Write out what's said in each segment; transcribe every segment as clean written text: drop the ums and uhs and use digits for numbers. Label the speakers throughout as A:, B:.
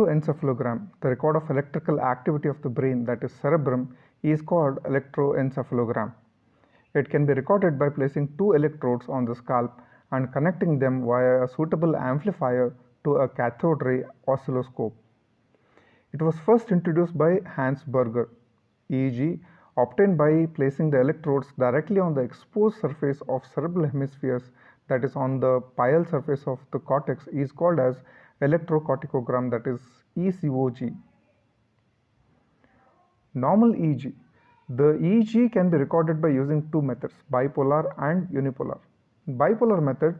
A: Electroencephalogram, the record of electrical activity of the brain, that is cerebrum, is called electroencephalogram. It can be recorded by placing two electrodes on the scalp and connecting them via a suitable amplifier to a cathode ray oscilloscope. It was first introduced by Hans Berger. EEG, obtained by placing the electrodes directly on the exposed surface of cerebral hemispheres, that is on the pial surface of the cortex, is called as electrocorticogram, that is ECOG. Normal EEG. The EEG can be recorded by using two methods, bipolar and unipolar. In bipolar method,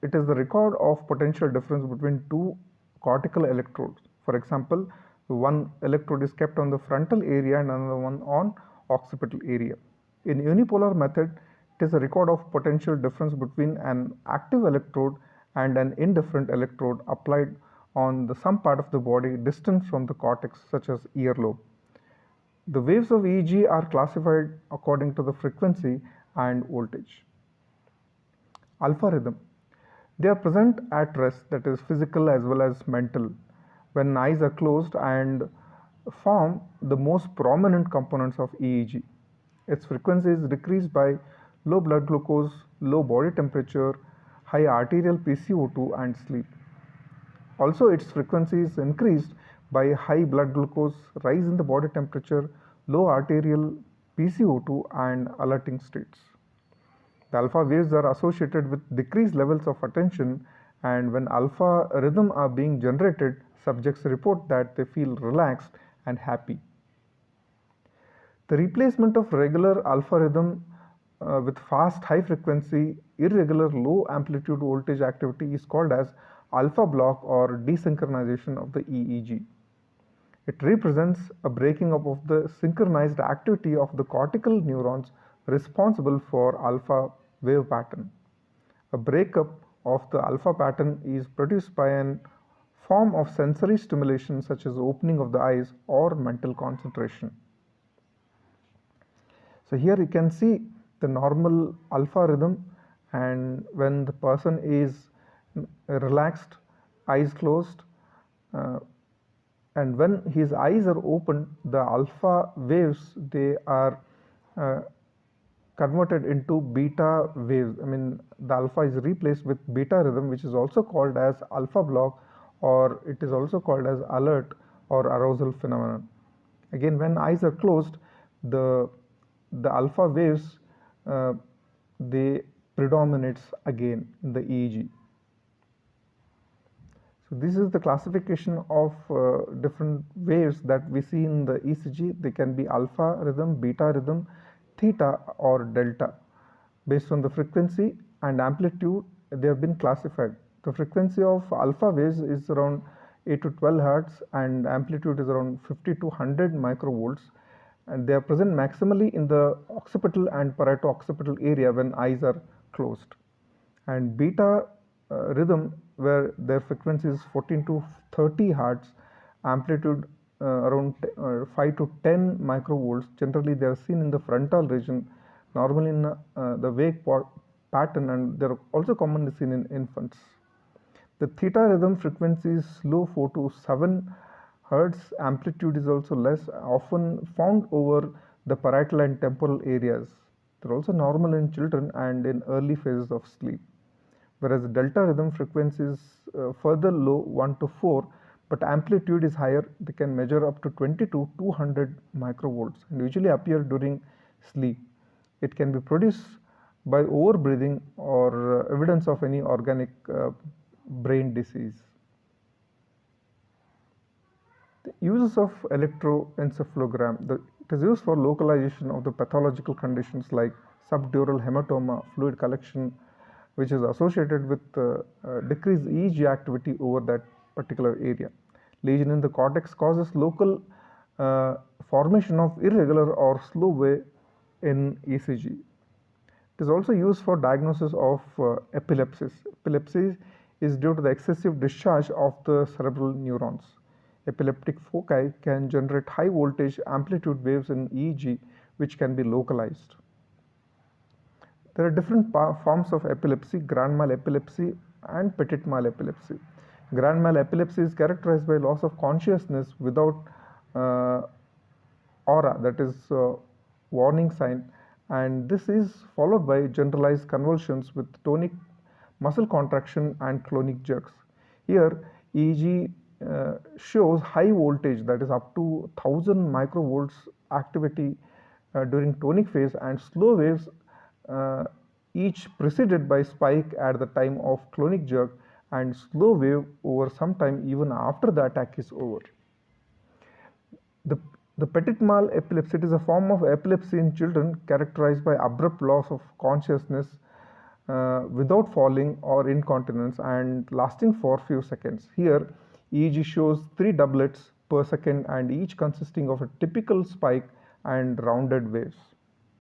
A: it is the record of potential difference between two cortical electrodes. For example, one electrode is kept on the frontal area and another one on occipital area. In unipolar method, it is a record of potential difference between an active electrode and an indifferent electrode applied on some part of the body distant from the cortex, such as earlobe. The waves of EEG are classified according to the frequency and voltage. Alpha rhythm. They are present at rest, that is physical as well as mental, when eyes are closed, and form the most prominent components of EEG. Its frequency is decreased by low blood glucose, low body temperature, high arterial PCO2 and sleep. Also, its frequency is increased by high blood glucose, rise in the body temperature, low arterial PCO2 and alerting states. The alpha waves are associated with decreased levels of attention, and when alpha rhythm are being generated, subjects report that they feel relaxed and happy. The replacement of regular alpha rhythm with fast high frequency irregular low amplitude voltage activity is called as alpha block or desynchronization of the EEG. It represents a breaking up of the synchronized activity of the cortical neurons responsible for alpha wave pattern. A breakup of the alpha pattern is produced by an form of sensory stimulation such as opening of the eyes or mental concentration. So here you can see the normal alpha rhythm, and when the person is relaxed, eyes closed, and when his eyes are open, the alpha waves, they are converted into beta waves. The alpha is replaced with beta rhythm, which is also called as alpha block, or it is also called as alert or arousal phenomenon. Again, when eyes are closed, the alpha waves they predominates again in the EEG. So this is the classification of different waves that we see in the ECG. They can be alpha rhythm, beta rhythm, theta or delta. Based on the frequency and amplitude, they have been classified. The frequency of alpha waves is around 8 to 12 hertz and amplitude is around 50 to 100 microvolts, and they are present maximally in the occipital and parieto-occipital area when eyes are closed. And beta rhythm, where their frequency is 14 to 30 hertz, amplitude around 5 to 10 microvolts. Generally, they are seen in the frontal region, normally in the wake pattern, and they are also commonly seen in infants. The theta rhythm frequency is low, 4 to 7 hertz. Amplitude is also less, often found over the parietal and temporal areas. They are also normal in children and in early phases of sleep. Whereas the delta rhythm frequency is further low, 1 to 4, but amplitude is higher. They can measure up to 20 to 200 microvolts and usually appear during sleep. It can be produced by overbreathing or evidence of any organic brain disease. The uses of electroencephalogram. It is used for localization of the pathological conditions like subdural hematoma, fluid collection, which is associated with decreased EEG activity over that particular area. Lesion in the cortex causes local formation of irregular or slow wave in ECG. It is also used for diagnosis of epilepsy. Epilepsy is due to the excessive discharge of the cerebral neurons. Epileptic foci can generate high voltage amplitude waves in EEG, which can be localized. There are different forms of epilepsy: grand mal epilepsy and petit mal epilepsy. Grand mal epilepsy is characterized by loss of consciousness without uh, aura, that is warning sign, and this is followed by generalized convulsions with tonic muscle contraction and clonic jerks. Here EEG shows high voltage, that is up to 1000 microvolts activity during tonic phase, and slow waves uh, each preceded by spike at the time of clonic jerk, and slow wave over some time even after the attack is over. The, the petit mal epilepsy, it is a form of epilepsy in children characterized by abrupt loss of consciousness without falling or incontinence and lasting for few seconds. Here, EEG shows 3 doublets per second and each consisting of a typical spike and rounded waves.